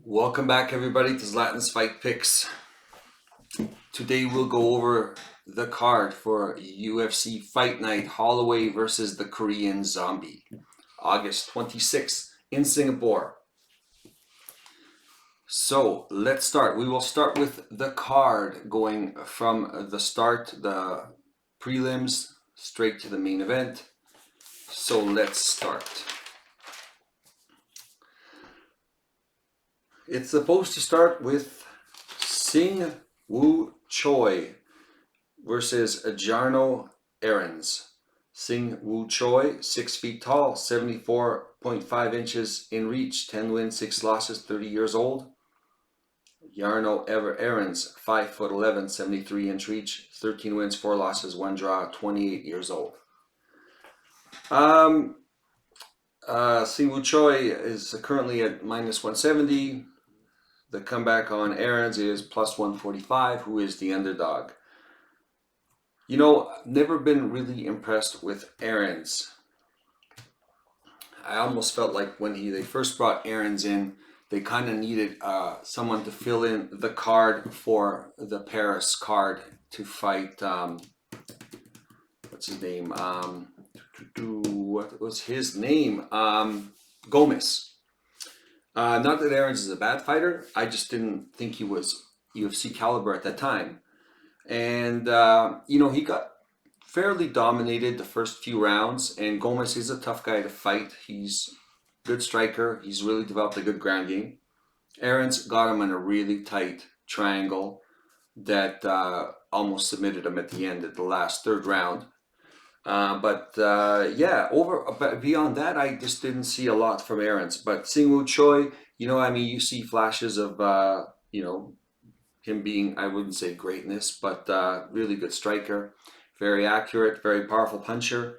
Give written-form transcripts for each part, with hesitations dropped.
Welcome back, everybody, to Zlatan's Fight Picks. Today we'll go over the card for UFC Fight Night Holloway versus the Korean Zombie, August 26th in Singapore. So let's start. We will start with the card, going from the start, the prelims, straight to the main event. So let's start. It's supposed to start with Sing Woo Choi versus Jarno Aarons. Sing Woo Choi, 6 feet tall, 74.5 inches in reach, 10 wins, 6 losses, 30 years old. Jarno Aarons, 5'11", 73-inch reach, 13 wins, 4 losses, 1 draw, 28 years old. Sing Woo Choi is currently at minus 170. The comeback on Aarons is plus 145, who is the underdog. You know, I've never been really impressed with Aarons. I almost felt like when they first brought Aarons in, they kind of needed someone to fill in the card for the Paris card to fight, what's his name? What was his name? Gomez. Not that Aarons is a bad fighter. I just didn't think he was UFC caliber at that time. And, he got fairly dominated the first few rounds. And Gomez is a tough guy to fight. He's a good striker. He's really developed a good ground game. Aarons got him in a really tight triangle that almost submitted him at the end at the last third round. But beyond that, I just didn't see a lot from Aarons. But Sing Woo Choi, you see flashes of, him being, I wouldn't say greatness, but really good striker, very accurate, very powerful puncher.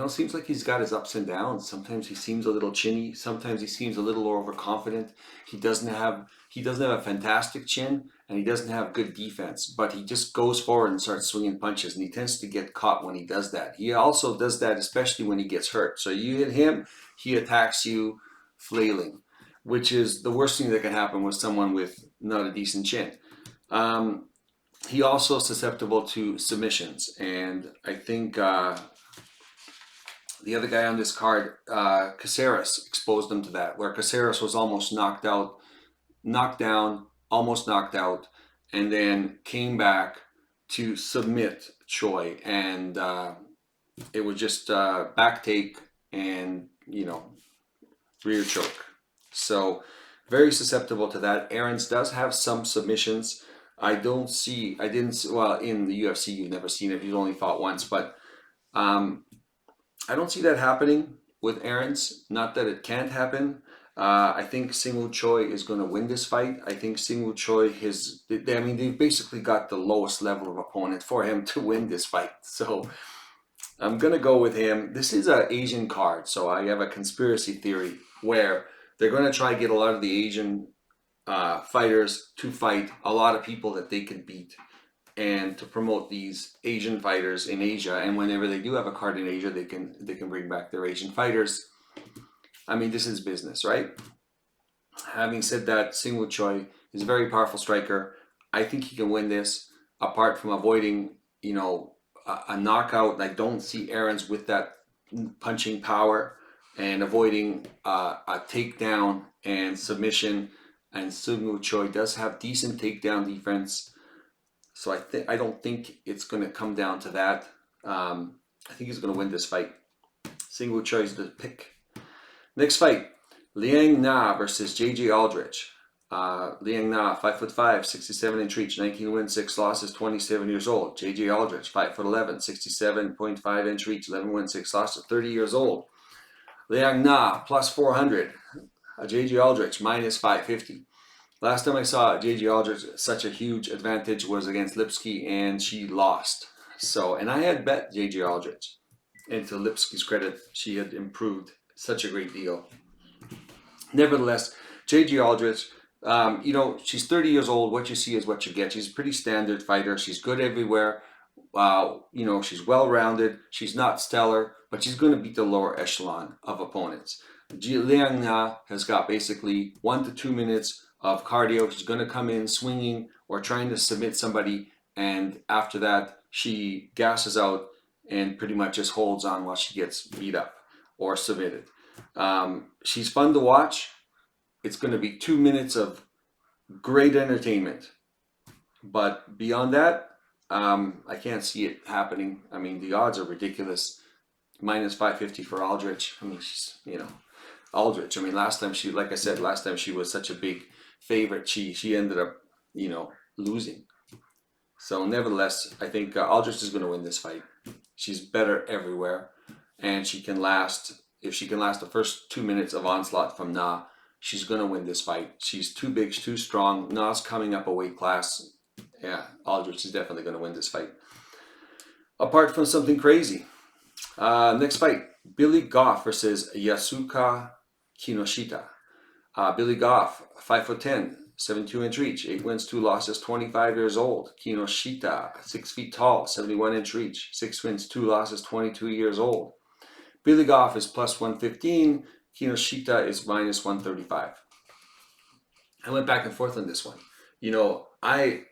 Seems like he's got his ups and downs. Sometimes he seems a little chinny. Sometimes he seems a little overconfident. He doesn't have a fantastic chin, and he doesn't have good defense. But he just goes forward and starts swinging punches, and he tends to get caught when he does that. He also does that, especially when he gets hurt. So you hit him, he attacks you, flailing, which is the worst thing that can happen with someone with not a decent chin. He also is susceptible to submissions, and I think. The other guy on this card, Caceres, exposed him to that, where Caceres was almost knocked down, almost knocked out, and then came back to submit Choi. And it was just back take and, rear choke. So very susceptible to that. Aarons does have some submissions. Well, in the UFC, you've never seen it. He's only fought once, but I don't see that happening with Aarons. Not that it can't happen. I think Sing Woo Choi is going to win this fight. I think Sing Woo Choi they've basically got the lowest level of opponent for him to win this fight. So I'm going to go with him. This is an Asian card, so I have a conspiracy theory where they're going to try to get a lot of the Asian fighters to fight a lot of people that they can beat, and to promote these Asian fighters in Asia. And whenever they do have a card in Asia, they can bring back their Asian fighters. I mean, this is business, right? Having said that, Sing Woo Choi is a very powerful striker. I think he can win this. Apart from avoiding, a knockout, I don't see Aarons with that punching power, and avoiding a takedown and submission. And Sing Woo Choi does have decent takedown defense. So I don't think it's going to come down to that. I think he's going to win this fight. Sing Woo Choi is the pick. Next fight, Liang Na versus JJ Aldrich. Liang Na, 5'5", 67-inch reach, 19 wins, 6 losses, 27 years old. JJ Aldrich, 5'11", 67.5-inch reach, 11 wins, 6 losses, 30 years old. Liang Na, plus 400. JJ Aldrich, minus 550. Last time I saw JJ Aldrich, such a huge advantage was against Lipski, and she lost. And I had bet JJ Aldrich. And to Lipski's credit, she had improved such a great deal. Nevertheless, JJ Aldrich, she's 30 years old. What you see is what you get. She's a pretty standard fighter. She's good everywhere. She's well-rounded. She's not stellar, but she's going to beat the lower echelon of opponents. Liang Na has got basically 1 to 2 minutes of cardio. She's going to come in swinging or trying to submit somebody, and after that, she gasses out and pretty much just holds on while she gets beat up or submitted. She's fun to watch. It's going to be 2 minutes of great entertainment. But beyond that, I can't see it happening. I mean, the odds are ridiculous. Minus 550 for Aldrich. I mean, she's, Aldrich. I mean, last time she, like I said, last time she was such a big favorite, she ended up, losing. So nevertheless, I think Aldrich is going to win this fight. She's better everywhere, and she can last. If she can last the first 2 minutes of onslaught from Na, she's going to win this fight. She's too big, she's too strong. Na's coming up a weight class. Yeah, Aldrich is definitely going to win this fight. Apart from something crazy. Next fight, Billy Goff versus Yasuka Kinoshita. Billy Goff, 5'10", 72-inch reach, 8 wins, 2 losses, 25 years old. Kinoshita, 6 feet tall, 71-inch reach, 6 wins, 2 losses, 22 years old. Billy Goff is plus 115. Kinoshita is minus 135. I went back and forth on this one. I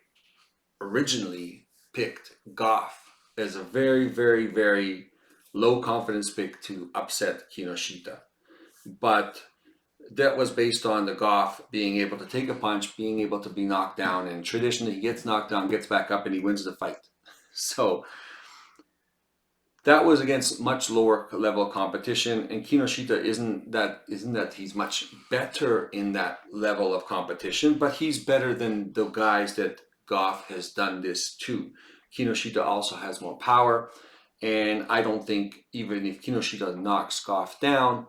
originally picked Goff as a very, very, very low confidence pick to upset Kinoshita. But that was based on the Goff being able to take a punch, being able to be knocked down, and traditionally he gets knocked down, gets back up, and he wins the fight. So that was against much lower level competition, and Kinoshita isn't that he's much better in that level of competition, but he's better than the guys that Goff has done this to. Kinoshita also has more power, and I don't think even if Kinoshita knocks Goff down,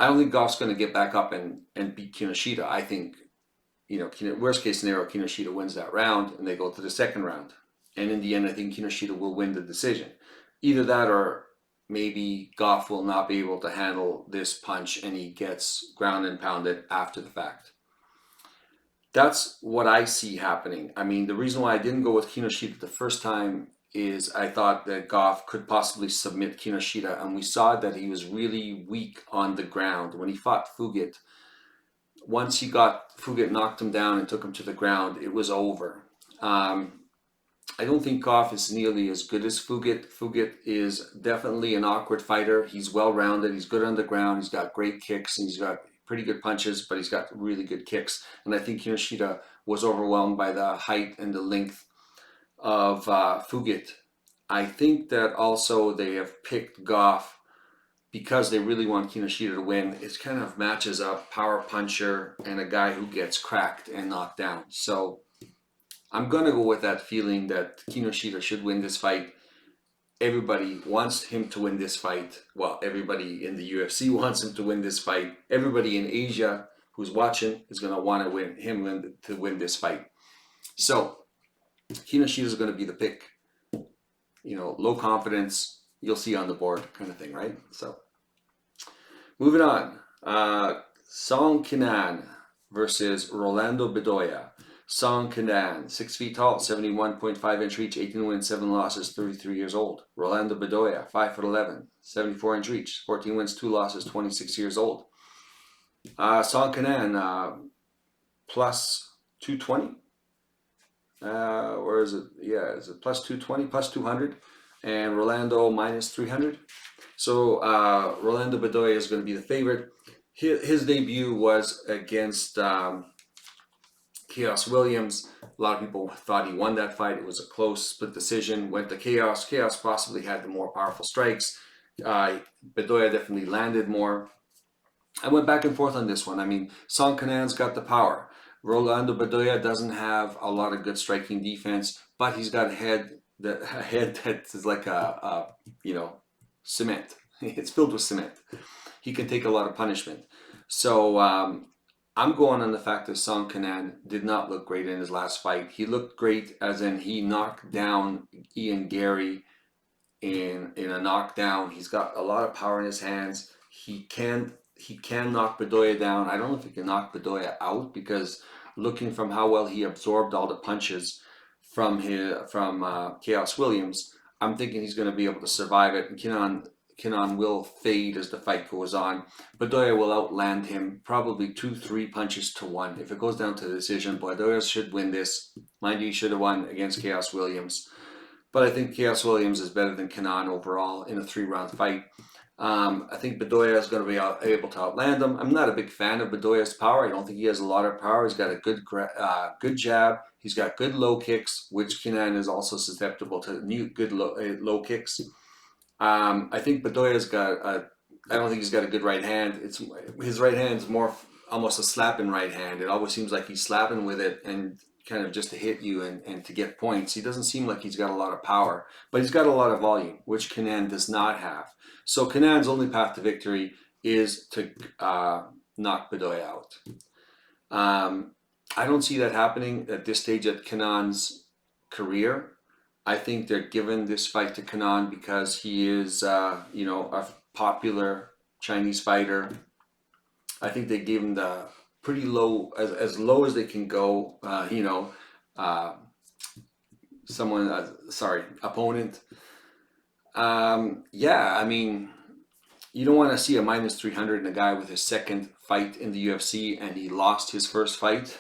I don't think Goff's going to get back up and beat Kinoshita. I think, worst case scenario, Kinoshita wins that round and they go to the second round. And in the end, I think Kinoshita will win the decision. Either that or maybe Goff will not be able to handle this punch and he gets ground and pounded after the fact. That's what I see happening. I mean, the reason why I didn't go with Kinoshita the first time is I thought that Goff could possibly submit Kinoshita, and we saw that he was really weak on the ground. When he fought Fugit, once Fugit knocked him down and took him to the ground, it was over. I don't think Goff is nearly as good as Fugit. Fugit is definitely an awkward fighter. He's well-rounded, he's good on the ground, he's got great kicks, and he's got pretty good punches, but he's got really good kicks. And I think Kinoshita was overwhelmed by the height and the length of Fugit. I think that also they have picked Goff because they really want Kinoshita to win. It kind of matches up power puncher and a guy who gets cracked and knocked down. So I'm going to go with that feeling that Kinoshita should win this fight. Everybody wants him to win this fight. Well, everybody in the UFC wants him to win this fight. Everybody in Asia who's watching is going to want to win this fight. So Kinoshita is going to be the pick. Low confidence, you'll see on the board kind of thing, right? So, moving on. Song Kenan versus Rolando Bedoya. Song Kenan, 6 feet tall, 71.5-inch reach, 18 wins, 7 losses, 33 years old. Rolando Bedoya, 5'11", 74-inch reach, 14 wins, 2 losses, 26 years old. Song Kenan, plus 220. Or is it? Yeah, is it plus 220, plus 200, and Rolando minus 300? So Rolando Bedoya is going to be the favorite. His debut was against Chaos Williams. A lot of people thought he won that fight. It was a close split decision. Went to Chaos. Chaos possibly had the more powerful strikes. Bedoya definitely landed more. I went back and forth on this one. I mean, Song Kenan's got the power. Rolando Bedoya doesn't have a lot of good striking defense, but he's got a head that is like cement. It's filled with cement. He can take a lot of punishment. So I'm going on the fact that Song Kenan did not look great in his last fight. He looked great as in he knocked down Ian Gary in a knockdown. He's got a lot of power in his hands. He can knock Bedoya down. I don't know if he can knock Bedoya out, because looking from how well he absorbed all the punches from Chaos Williams, I'm thinking he's going to be able to survive it. And Kenan will fade as the fight goes on. Bedoya will outland him probably 2-3 punches to 1. If it goes down to the decision, Bedoya should win this. Mind you, he should have won against Chaos Williams. But I think Chaos Williams is better than Kenan overall in a 3-round fight. I think Bedoya is going to be able to outland him. I'm not a big fan of Bedoya's power. I don't think he has a lot of power. He's got a good jab. He's got good low kicks, which Kenan is also susceptible to good low kicks. I think Bedoya's got I don't think he's got a good right hand. His right hand is more almost a slapping right hand. It always seems like he's slapping with it and kind of just to hit you and to get points. He doesn't seem like he's got a lot of power, but he's got a lot of volume, which Kenan does not have. So Kenan's only path to victory is to knock Bedoya out. I don't see that happening at this stage at Kenan's career. I think they're giving this fight to Kenan because he is, a popular Chinese fighter. I think they gave him the pretty low, as low as they can go, opponent. I mean, you don't want to see a minus 300 in a guy with his second fight in the UFC and he lost his first fight.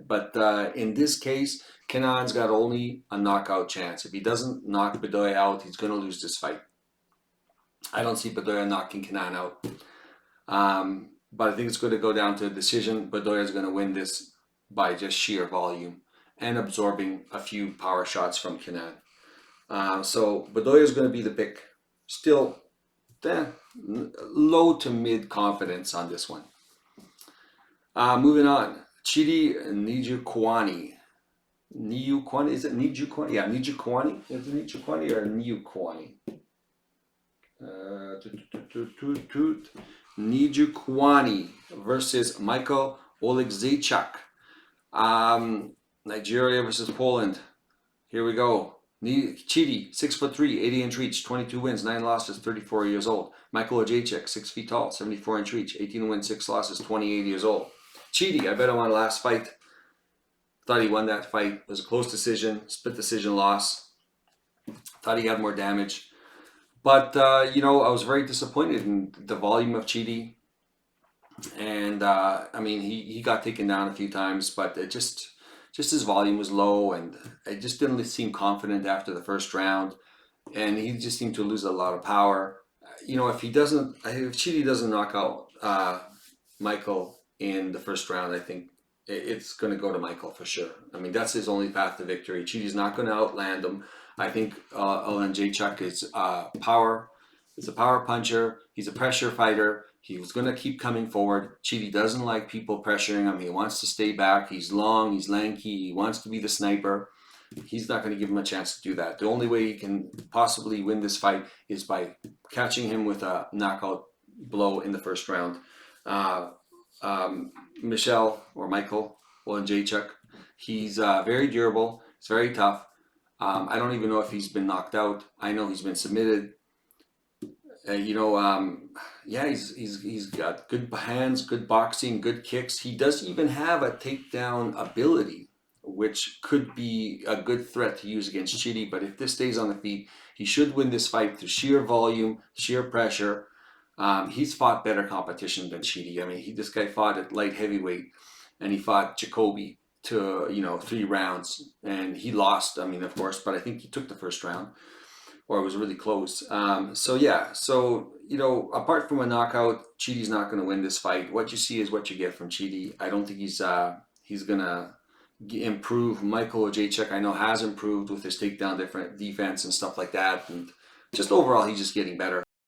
But in this case, Kenan's got only a knockout chance. If he doesn't knock Bedoya out, he's going to lose this fight. I don't see Bedoya knocking Kenan out. But I think it's going to go down to a decision. Bedoya is going to win this by just sheer volume and absorbing a few power shots from Kenan. So Bedoya is going to be the pick. Still, low to mid confidence on this one. Moving on. Chidi Njokuani. Is it Njokuani? Yeah, Njokuani. Is it Njokuani or Njokuani? Njokuani versus Michael Oleksiejczuk. Nigeria versus Poland. Here we go. Chidi, 6'3", 80-inch reach, 22 wins, 9 losses, 34 years old. Michael Oleksiejczuk, 6 feet tall, 74-inch reach, 18 wins, 6 losses, 28 years old. Chidi, I bet him on last fight. Thought he won that fight. It was a close decision, split decision loss. Thought he had more damage. But, I was very disappointed in the volume of Chidi. And, he got taken down a few times, but it just his volume was low and it just didn't seem confident after the first round. And he just seemed to lose a lot of power. If Chidi doesn't knock out Michael in the first round, I think it's going to go to Michael for sure. I mean, that's his only path to victory. Chidi's not going to outland him. I think Oleksiejczuk is power. He's a power puncher. He's a pressure fighter. He was going to keep coming forward. Chidi doesn't like people pressuring him. He wants to stay back. He's long. He's lanky. He wants to be the sniper. He's not going to give him a chance to do that. The only way he can possibly win this fight is by catching him with a knockout blow in the first round. Michael Oleksiejczuk, he's very durable. He's very tough. I don't even know if he's been knocked out. I know he's been submitted. He's got good hands, good boxing, good kicks. He does even have a takedown ability, which could be a good threat to use against Chidi. But if this stays on the feet, he should win this fight through sheer volume, sheer pressure. He's fought better competition than Chidi. I mean, this guy fought at light heavyweight, and he fought Jacoby to 3 rounds, and he lost. I mean, of course, but I think he took the first round, or it was really close. Apart from a knockout, Chidi's not going to win this fight. What you see is what you get from Chidi. I don't think he's going to improve. Michael Oleksiejczuk, I know, has improved with his takedown defense and stuff like that, and just overall, he's just getting better.